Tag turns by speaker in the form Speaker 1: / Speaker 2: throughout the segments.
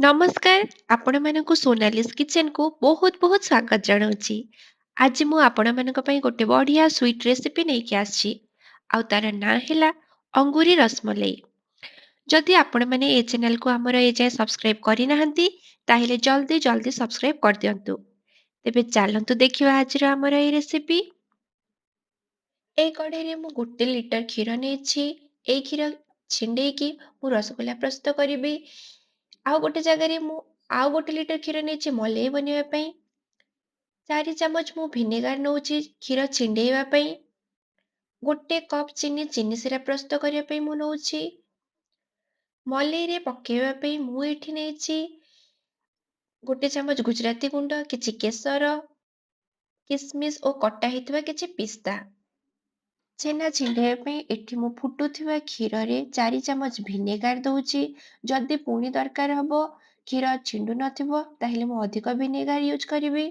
Speaker 1: ନମସ୍କାର, ଆପଣମାନଙ୍କୁ ସୋନାଲିସ୍ କିଚେନକୁ ବହୁତ ସ୍ୱାଗତ ଜଣାଉଛି। ଆଜି ମୁଁ ଆପଣମାନଙ୍କ ପାଇଁ ଗୋଟେ ବଢ଼ିଆ ସୁଇଟ୍ ରେସିପି ନେଇକି ଆସିଛି। ଆଉ ତାର ନାଁ ହେଲା ଅଙ୍ଗୁରି ରସମଲେଇ। ଯଦି ଆପଣମାନେ ଏ ଚ୍ୟାନେଲକୁ ଆମର ଏଯାଏଁ ସବସ୍କ୍ରାଇବ୍ କରିନାହାନ୍ତି, ତାହେଲେ ଜଲ୍ଦି ସବସ୍କ୍ରାଇବ୍ କରିଦିଅନ୍ତୁ। ତେବେ ଚାଲନ୍ତୁ ଦେଖିବା ଆଜିର ଆମର ଏଇ ରେସିପି। ଏଇ କଢ଼େଇରେ ମୁଁ 1 ଲିଟର କ୍ଷୀର ନେଇଛି। ଏଇ କ୍ଷୀର ଛିଣ୍ଡେଇକି ମୁଁ ରସଗୋଲା ପ୍ରସ୍ତୁତ କରିବି। ଆଉ ଗୋଟେ ଜାଗାରେ ମୁଁ ଆଉ 1 ଲିଟର କ୍ଷୀର ନେଇଛି ମଲେଇ ବନେଇବା ପାଇଁ। 4 ଚାମଚ ମୁଁ ଭିନେଗାର ନଉଛି କ୍ଷୀର ଛିଣ୍ଡେଇବା ପାଇଁ। 1 କପ୍ ଚିନି ସିରା ପ୍ରସ୍ତୁତ କରିବା ପାଇଁ ମୁଁ ନଉଛି। ମଲେଇରେ ପକେଇବା ପାଇଁ ମୁଁ ଏଠି ନେଇଛି 1 ଚାମଚ ଗୁଜୁରାତି ଗୁଣ୍ଡ, କିଛି କେଶର, କିସମିସ ଓ କଟା ହେଇଥିବା କିଛି ପିସ୍ତା। ଛେନା ଛିଣ୍ଡେଇବା ପାଇଁ ଏଠି ମୁଁ ଫୁଟୁଥିବା କ୍ଷୀରରେ 4 ଚାମଚ ଭିନେଗାର ଦଉଛି। ଯଦି ପୁଣି ଦରକାର ହବ କ୍ଷୀର ଛିଣ୍ଡୁ ନଥିବ ତାହେଲେ ମୁଁ ଅଧିକ ଭିନେଗାର ୟୁଜ୍ କରିବି।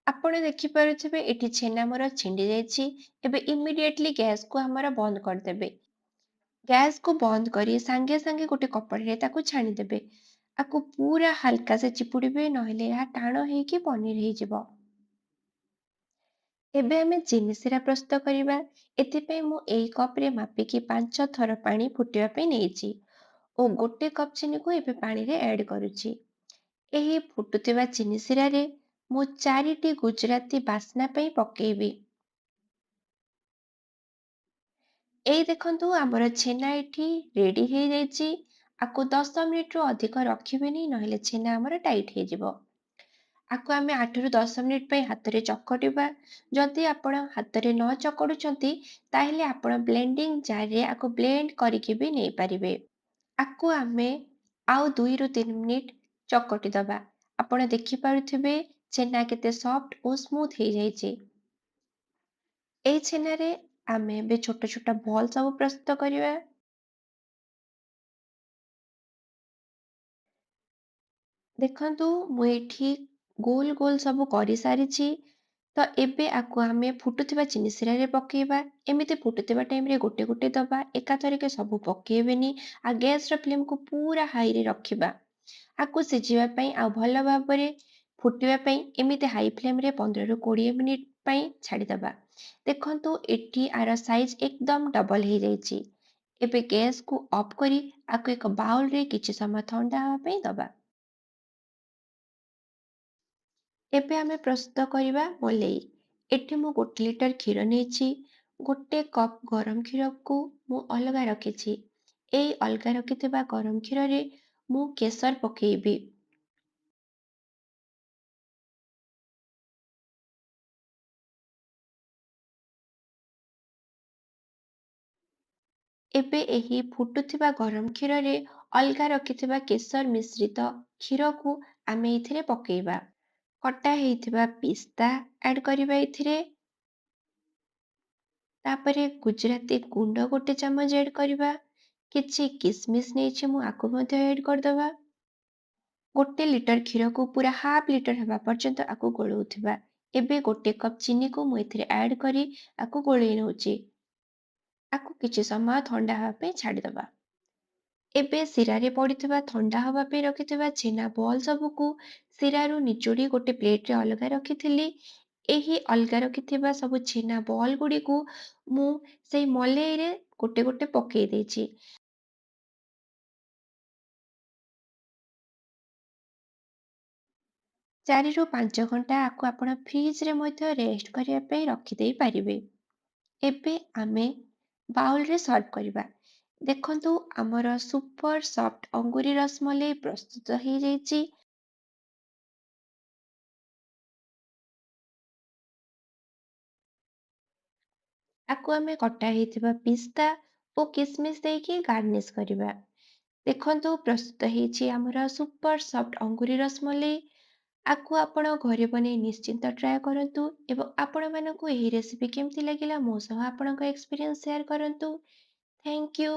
Speaker 1: ଆପଣ ଦେଖିପାରୁଥିବେ ଏଠି ଛେନା ମୋର ଛିଣ୍ଡି ଯାଇଛି। ଏବେ ଇମିଡିଏଟଲି ଗ୍ୟାସକୁ ଆମର ବନ୍ଦ କରିଦେବେ। ଗ୍ୟାସକୁ ବନ୍ଦ କରି ସାଙ୍ଗେ ସାଙ୍ଗେ ଗୋଟେ କପଡ଼ାରେ ତାକୁ ଛାଣିଦେବେ। ଆକୁ ପୁରା ହାଲକା ସେ ଚିପୁଡ଼ିବେ, ନହେଲେ ଏହା ଟାଣ ହେଇକି ପନିର ହେଇଯିବ। ଏବେ ଆମେ ଚିନି ସିରା ପ୍ରସ୍ତୁତ କରିବା। ଏଥିପାଇଁ ମୁଁ ଏଇ କପରେ ମାପିକି 5 ଥର ପାଣି ଫୁଟିବା ପାଇଁ ନେଇଛି ଓ 1 କପ୍ ଚିନିକୁ ଏବେ ପାଣିରେ ଆଡ୍ କରୁଛି। ଏହି ଫୁଟୁଥିବା ଚିନି ସିରାରେ ମୁଁ 4ଟି ଗୁଜୁରାତି ବାସ୍ନା ପାଇଁ ପକେଇବି। ଏଇ ଦେଖନ୍ତୁ ଆମର ଛେନା ଏଠି ରେଡି ହେଇଯାଇଛି। ଆକୁ 10 ମିନିଟରୁ ଅଧିକ ରଖିବେନି, ନହେଲେ ଛେନା ଆମର ଟାଇଟ୍ ହେଇଯିବ। ଆକୁ ଆମେ 8ରୁ 10 ମିନିଟ୍ ପାଇଁ ହାତରେ ଚକଟିବା। ଯଦି ଆପଣ ହାତରେ ନ ଚକଡୁଛନ୍ତି ତାହେଲେ ଆପଣ ବ୍ଲେଣ୍ଡିଂ ଜାର୍‌ରେ ଆକୁ ବ୍ଲେଣ୍ଡ କରିକି ବି ନେଇପାରିବେ। ଆକୁ ଆମେ ଆଉ 2ରୁ 3 ମିନିଟ୍ ଚକଟି ଦବା। ଆପଣ ଦେଖିପାରୁଥିବେ ଛେନା କେତେ ସଫ୍ଟ ଓ ସ୍ମୁଥ୍ ହେଇଯାଇଛି। ଏଇ ଛେନାରେ ଆମେ ଏବେ ଛୋଟ ଛୋଟ ବଲ୍ ସବୁ ପ୍ରସ୍ତୁତ କରିବା। ଦେଖନ୍ତୁ ମୁଁ ଏଠି ଗୋଲ ସବୁ କରିସାରିଛି। ତ ଏବେ ଆକୁ ଆମେ ଫୁଟୁଥିବା ଚିନି ସିରାରେ ପକେଇବା। ଏମିତି ଫୁଟୁଥିବା ଟାଇମରେ ଗୋଟେ ଦବା, ଏକାଥରକେ ସବୁ ପକେଇବେନି। ଆଉ ଗ୍ୟାସର ଫ୍ଲେମକୁ ପୁରା ହାଇରେ ରଖିବା। ଆକୁ ସିଝିବା ପାଇଁ ଆଉ ଭଲ ଭାବରେ ଫୁଟିବା ପାଇଁ ଏମିତି ହାଇ ଫ୍ଲେମରେ 15ରୁ 20 ମିନିଟ୍ ପାଇଁ ଛାଡ଼ିଦବା। ଦେଖନ୍ତୁ ଏଠି ଆର ସାଇଜ ଏକଦମ ଡବଲ ହେଇଯାଇଛି। ଏବେ ଗ୍ୟାସକୁ ଅଫ୍ କରି ଆକୁ ଏକ ବାଉଲରେ କିଛି ସମୟ ଥଣ୍ଡା ହେବା ପାଇଁ ଦବା। ଏବେ ଆମେ ପ୍ରସ୍ତୁତ କରିବା ମଲେଇ। ଏଠି ମୁଁ 1 ଲିଟର କ୍ଷୀର ନେଇଛି। 1 କପ୍ ଗରମ କ୍ଷୀରକୁ ମୁଁ ଅଲଗା ରଖିଛି। ଏଇ ଅଲଗା ରଖିଥିବା ଗରମ କ୍ଷୀରରେ ମୁଁ କେଶର ପକେଇବି। ଏବେ ଏହି ଫୁଟୁଥିବା ଗରମ କ୍ଷୀରରେ ଅଲଗା ରଖିଥିବା କେଶର ମିଶ୍ରିତ କ୍ଷୀରକୁ ଆମେ ଏଥିରେ ପକେଇବା। କଟା ହେଇଥିବା ପିସ୍ତା ଆଡ୍ କରିବା ଏଥିରେ। ତାପରେ ଗୁଜୁରାତି ଗୁଣ୍ଡ 1 ଚାମଚ ଆଡ୍ କରିବା। କିଛି କିସମିସ୍ ନେଇଛି ମୁଁ, ଆକୁ ମଧ୍ୟ ଆଡ୍ କରିଦବା। 1 ଲିଟର କ୍ଷୀରକୁ ପୁରା ହାଫ୍ ଲିଟର ହେବା ପର୍ଯ୍ୟନ୍ତ ଆକୁ ଗୋଳଉଥିବା। ଏବେ 1 କପ୍ ଚିନିକୁ ମୁଁ ଏଥିରେ ଆଡ୍ କରି ଆକୁ ଗୋଳେଇ ନେଉଛି। ଆକୁ କିଛି ସମୟ ଥଣ୍ଡା ହେବା ପାଇଁ ଛାଡ଼ିଦବା। ଏବେ ଶିରାରେ ପଡ଼ିଥିବା ଥଣ୍ଡା ହେବା ପାଇଁ ରଖିଥିବା ଛେନା ବଲ୍ ସବୁକୁ ଶିରାରୁ ନିଚୋଡ଼ି ଗୋଟେ ପ୍ଲେଟରେ ଅଲଗା ରଖିଥିଲି। ଏହି ଅଲଗା ରଖିଥିବା ସବୁ ଛେନା ବଲ୍ ଗୁଡ଼ିକୁ ମୁଁ ସେଇ ମଲେଇରେ ଗୋଟେ ପକେଇ ଦେଇଛି। 4ରୁ 5 ଘଣ୍ଟା ଆକୁ ଆପଣ ଫ୍ରିଜରେ ମଧ୍ୟ ରେଷ୍ଟ କରିବା ପାଇଁ ରଖିଦେଇ ପାରିବେ। ଏବେ ଆମେ ବାଉଲରେ ସର୍ଭ କରିବା। ଦେଖନ୍ତୁ ଆମର ସୁପର ସଫ୍ଟ ଅଙ୍ଗୁରି ରସମଲେଇ ପ୍ରସ୍ତୁତ ହେଇଯାଇଛି। ଆକୁ ଆମେ କଟା ହେଇଥିବା ପିସ୍ତା ଓ କିସମିସ୍ ଦେଇକି ଗାର୍ନିଶ କରିବା। ଦେଖନ୍ତୁ ପ୍ରସ୍ତୁତ ହେଇଛି ଆମର ସୁପର ସଫ୍ଟ ଅଙ୍ଗୁରି ରସମଲେଇ। ଆକୁ ଆପଣ ଘରେ ବନେଇ ନିଶ୍ଚିନ୍ତ ଟ୍ରାଏ କରନ୍ତୁ ଏବଂ ଆପଣମାନଙ୍କୁ ଏହି ରେସିପି କେମିତି ଲାଗିଲା ମୋ ସହ ଆପଣଙ୍କ ଏକ୍ସପିରିଏନ୍ସ ସେୟାର କରନ୍ତୁ। Thank you.